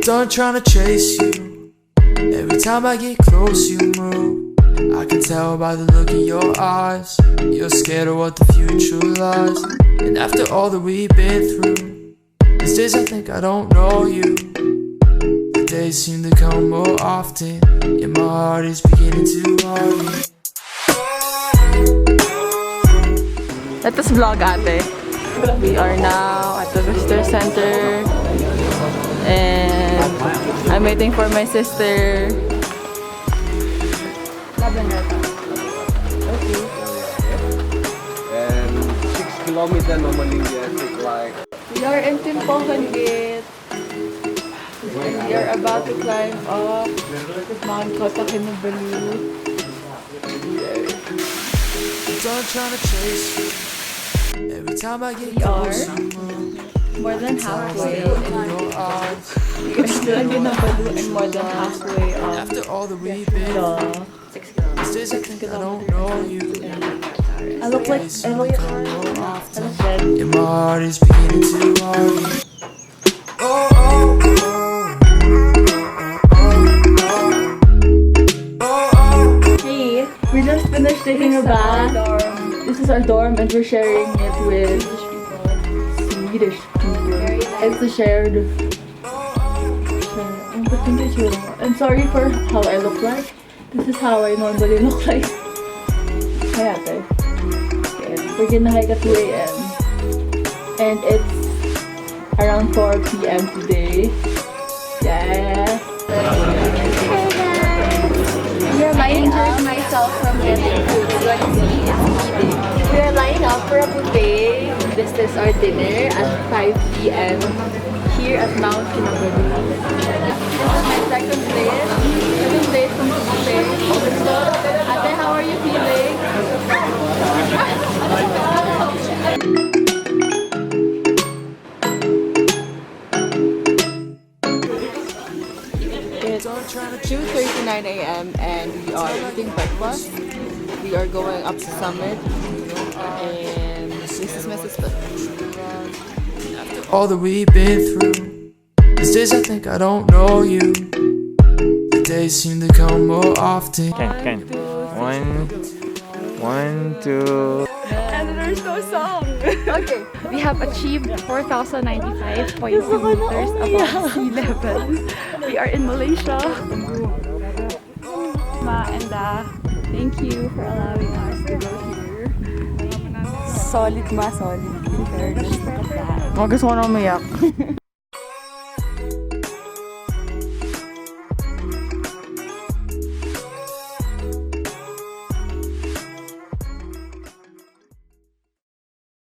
done trying to chase you. Every time I get close you move. I can tell by the look in your eyes. You're scared of what the future lies. And after all that we've been through, these days I think I don't know you. The days seem to come more often, and my heart is beginning to worry. Let us vlog, ate. We are now at the visitor center and I'm waiting for my sister. And 6 kilometers normally we take like. We are in Timpohan Gate. And we are about to climb up Mount Kinabalu. Done trying to chase you. Every time I get We are close you move. more than halfway. In your eyes. We are still in Kinabalu and more than halfway up After all that we've been through, the 6 kilometers. these days I think I don't know you. I look like Days seem to come more I often, look dead. and my heart is beginning to worry. Oh, oh, Hey, we just finished taking a bath. This is our dorm and we're sharing it with Swedish people. It's a shared. I'm sorry for how I look like. This is how I normally look like. Hi, ate. We're gonna hike at 2 a.m. and it's around 4 p.m. today. Yes. I injured myself from getting food, so I see it's eating. We are lining up for a buffet. This is our dinner at 5 p.m. here at Mount Kinabalu. This is my second day from the buffet. Ate, how are you feeling? It's 2:39 a.m. and we are eating breakfast. We are going up to summit and this is my sister. all that we've been through. These days I think I don't know you. The days seem to come more often. Can. One, two. And there's no song. Okay, we have achieved 4,095.2 meters above sea level. We are in Malaysia. And thank you for allowing us to go here. Solid, solid. In fairness, look at that. Gusto ko na umiyak.